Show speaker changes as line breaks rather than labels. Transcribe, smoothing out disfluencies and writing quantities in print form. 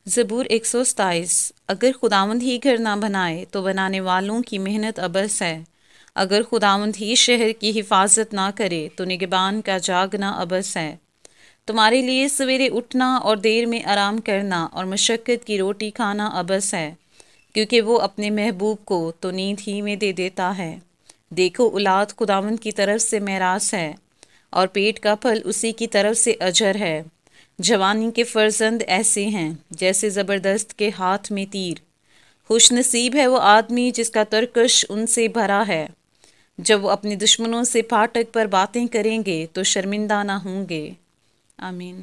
زبور 127۔ اگر خداوند ہی گھر نہ بنائے تو بنانے والوں کی محنت عبث ہے۔ اگر خداوند ہی شہر کی حفاظت نہ کرے تو نگہبان کا جاگنا عبث ہے۔ تمہارے لیے سویرے اٹھنا اور دیر میں آرام کرنا اور مشقت کی روٹی کھانا عبث ہے، کیونکہ وہ اپنے محبوب کو تو نیند ہی میں دے دیتا ہے۔ دیکھو، اولاد خداوند کی طرف سے میراث ہے، اور پیٹ کا پھل اسی کی طرف سے اجر ہے۔ جوانی کے فرزند ایسے ہیں جیسے زبردست کے ہاتھ میں تیر۔ خوش نصیب ہے وہ آدمی جس کا ترکش ان سے بھرا ہے۔ جب وہ اپنے دشمنوں سے پھاٹک پر باتیں کریں گے تو شرمندہ نہ ہوں گے۔ آمین۔